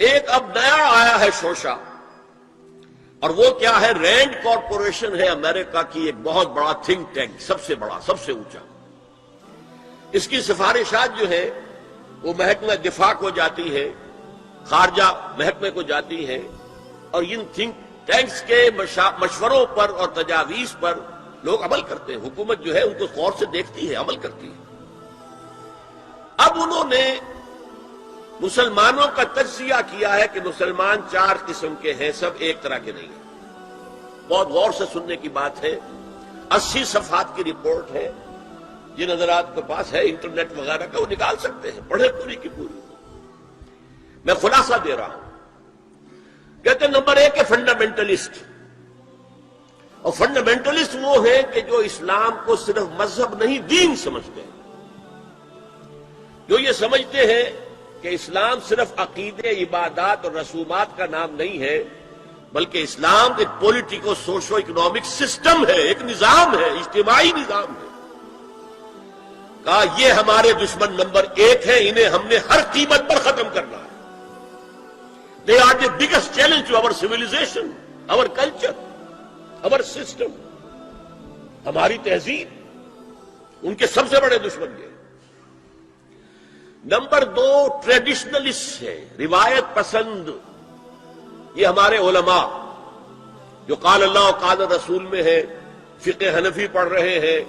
ایک اب نیا آیا ہے شوشہ، اور وہ کیا ہے؟ رینڈ کارپوریشن ہے امریکہ کی ایک بہت بڑا تھنک ٹینک، سب سے بڑا، سب سے اونچا۔ اس کی سفارشات جو ہے وہ محکمہ دفاع کو جاتی ہے، خارجہ محکمے کو جاتی ہے، اور ان تھنک ٹینکس کے مشوروں پر اور تجاویز پر لوگ عمل کرتے ہیں۔ حکومت جو ہے ان کو غور سے دیکھتی ہے، عمل کرتی ہے۔ اب انہوں نے مسلمانوں کا تجزیہ کیا ہے کہ مسلمان 4 قسم کے ہیں، سب ایک طرح کے نہیں ہیں۔ بہت غور سے سننے کی بات ہے، 80 صفحات کی رپورٹ ہے، جن حضرات کے پاس ہے انٹرنیٹ وغیرہ کا وہ نکال سکتے ہیں، پڑھے پوری کی پوری۔ میں خلاصہ دے رہا ہوں۔ کہتے ہیں نمبر 1 ہے فنڈامنٹلسٹ، اور فنڈامنٹلسٹ وہ ہیں کہ جو اسلام کو صرف مذہب نہیں دین سمجھتے ہیں، جو یہ سمجھتے ہیں کہ اسلام صرف عقیدے، عبادات اور رسومات کا نام نہیں ہے، بلکہ اسلام ایک پولیٹیکو سوشو اکنامک سسٹم ہے، ایک نظام ہے، اجتماعی نظام ہے۔ کہا یہ ہمارے دشمن نمبر 1 ہے، انہیں ہم نے ہر قیمت پر ختم کرنا ہے۔ They are the biggest challenge to our civilization, our culture, our system. ہماری تہذیب، ان کے سب سے بڑے دشمن یہ۔ نمبر 2 ٹریڈیشنلسٹ ہے، روایت پسند۔ یہ ہمارے علماء جو قال اللہ و قال رسول میں ہے، فقہ حنفی پڑھ رہے ہیں،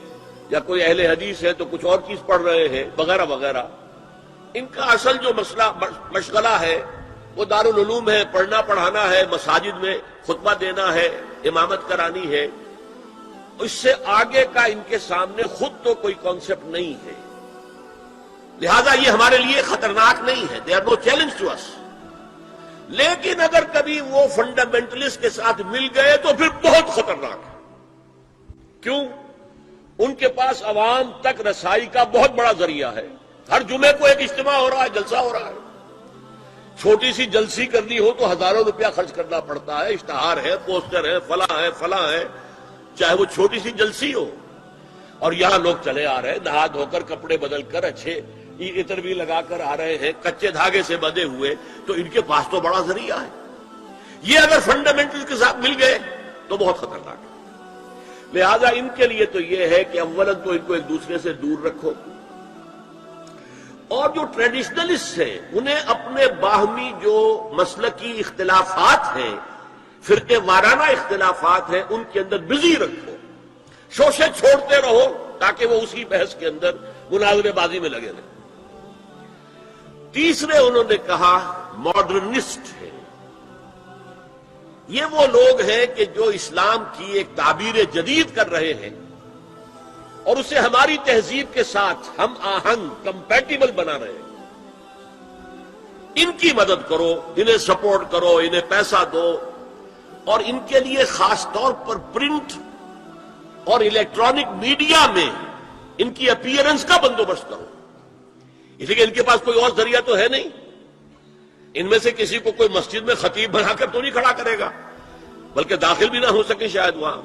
یا کوئی اہل حدیث ہے تو کچھ اور چیز پڑھ رہے ہیں، وغیرہ وغیرہ، ان کا اصل جو مشغلہ ہے وہ دارالعلوم ہے، پڑھنا پڑھانا ہے، مساجد میں خطبہ دینا ہے، امامت کرانی ہے۔ اس سے آگے کا ان کے سامنے خود تو کوئی کانسیپٹ نہیں ہے، لہذا یہ ہمارے لیے خطرناک نہیں ہے۔ They are no challenge to us. لیکن اگر کبھی وہ فنڈامنٹلسٹ کے ساتھ مل گئے تو پھر بہت خطرناک ہے۔ کیوں؟ ان کے پاس عوام تک رسائی کا بہت بڑا ذریعہ ہے۔ ہر جمعے کو ایک اجتماع ہو رہا ہے، جلسہ ہو رہا ہے۔ چھوٹی سی جلسی کرنی ہو تو ہزاروں روپیہ خرچ کرنا پڑتا ہے، اشتہار ہے، پوسٹر ہے، فلاں ہے، چاہے وہ چھوٹی سی جلسی ہو۔ اور یہاں لوگ چلے آ رہے ہیں، نہا دھو کر، کپڑے بدل کر، اچھے عطر بھی لگا کر آ رہے ہیں، کچے دھاگے سے بندھے ہوئے، تو ان کے پاس تو بڑا ذریعہ ہے۔ یہ اگر فنڈامنٹل کے ساتھ مل گئے تو بہت خطرناک ہے۔ لہذا ان کے لیے تو یہ ہے کہ اولا تو ان کو ایک دوسرے سے دور رکھو، اور جو ٹریڈیشنلسٹ ہیں انہیں اپنے باہمی جو مسلکی اختلافات ہیں، فرقے وارانہ اختلافات ہیں، ان کے اندر بزی رکھو، شوشے چھوڑتے رہو تاکہ وہ اسی بحث کے اندر مناظرے بازی میں لگے رہیں۔ تیسرے انہوں نے کہا ماڈرنسٹ ہے۔ یہ وہ لوگ ہیں کہ جو اسلام کی ایک تعبیر جدید کر رہے ہیں اور اسے ہماری تہذیب کے ساتھ ہم آہنگ، کمپیٹیبل بنا رہے ہیں۔ ان کی مدد کرو، انہیں سپورٹ کرو، انہیں پیسہ دو، اور ان کے لیے خاص طور پر پرنٹ اور الیکٹرانک میڈیا میں ان کی اپیئرنس کا بندوبست کرو، اس لیے ان کے پاس کوئی اور ذریعہ تو ہے نہیں۔ ان میں سے کسی کو کوئی مسجد میں خطیب بنا کر تو نہیں کھڑا کرے گا، بلکہ داخل بھی نہ ہو سکے شاید وہاں،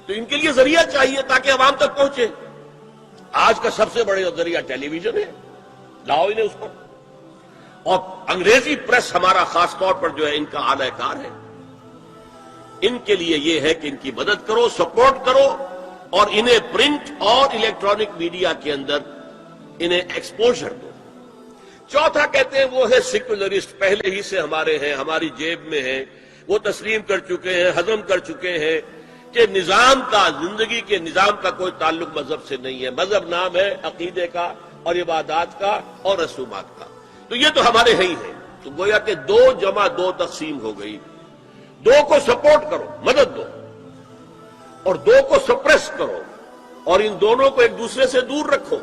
تو ان کے لیے ذریعہ چاہیے تاکہ عوام تک پہنچے۔ آج کا سب سے بڑے ذریعہ ٹیلی ویژن ہے، لاؤ انہیں اس پر، اور انگریزی پریس ہمارا خاص طور پر جو ہے ان کا اعلی کار ہے۔ ان کے لیے یہ ہے کہ ان کی مدد کرو، سپورٹ کرو، اور انہیں پرنٹ اور الیکٹرانک میڈیا کے اندر انہیں ایکسپوژر دو۔ چوتھا کہتے ہیں وہ ہے سیکولرسٹ، پہلے ہی سے ہمارے ہیں، ہماری جیب میں ہیں، وہ تسلیم کر چکے ہیں، ہضم کر چکے ہیں کہ نظام کا، زندگی کے نظام کا کوئی تعلق مذہب سے نہیں ہے، مذہب نام ہے عقیدے کا اور عبادات کا اور رسومات کا، تو یہ تو ہمارے ہی ہیں۔ تو گویا کہ 2 جمع 2 تقسیم ہو گئی۔ 2 کو سپورٹ کرو، مدد دو، اور 2 کو سپریس کرو، اور ان دونوں کو ایک دوسرے سے دور رکھو،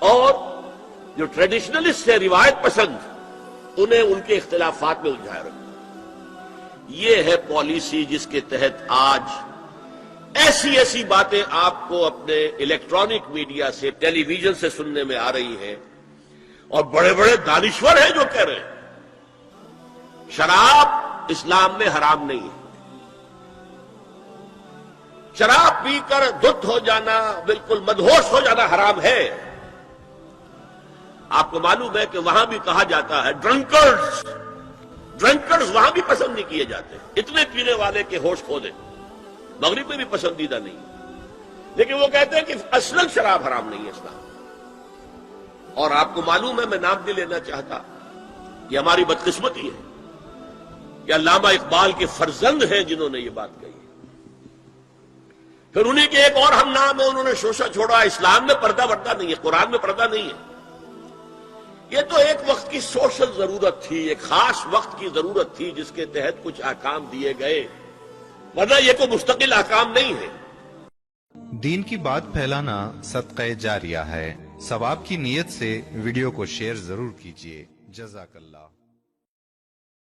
اور جو ٹریڈیشنلسٹ ہے، روایت پسند، انہیں ان کے اختلافات میں الجھائے رکھو۔ یہ ہے پالیسی جس کے تحت آج ایسی باتیں آپ کو اپنے الیکٹرانک میڈیا سے، ٹیلی ویژن سے سننے میں آ رہی ہیں، اور بڑے بڑے دانشور ہیں جو کہہ رہے ہیں شراب اسلام میں حرام نہیں ہے، شراب پی کر دھت ہو جانا، بالکل مدہوش ہو جانا حرام ہے۔ آپ کو معلوم ہے کہ وہاں بھی کہا جاتا ہے ڈرنکرز، ڈرنکرز وہاں بھی پسند نہیں کیے جاتے، اتنے پینے والے کے ہوش کھو دیں، مغرب میں بھی پسندیدہ نہیں، لیکن وہ کہتے ہیں کہ اصلاً شراب حرام نہیں ہے اسلام۔ اور آپ کو معلوم ہے، میں نام نہیں لینا چاہتا، یہ ہماری بدقسمتی ہے کہ علامہ اقبال کے فرزند ہیں جنہوں نے یہ بات کہی ہے۔ پھر انہیں کے ایک اور ہم نام ہے، انہوں نے شوشہ چھوڑا، اسلام میں پردہ وردہ نہیں ہے، قرآن میں پردہ نہیں ہے۔ یہ تو ایک وقت کی سوشل ضرورت تھی، ایک خاص وقت کی ضرورت تھی جس کے تحت کچھ احکام دیے گئے، ورنہ یہ کوئی مستقل احکام نہیں ہے۔ دین کی بات پھیلانا صدقہ جاریہ ہے، ثواب کی نیت سے ویڈیو کو شیئر ضرور کیجیے۔ جزاک اللہ۔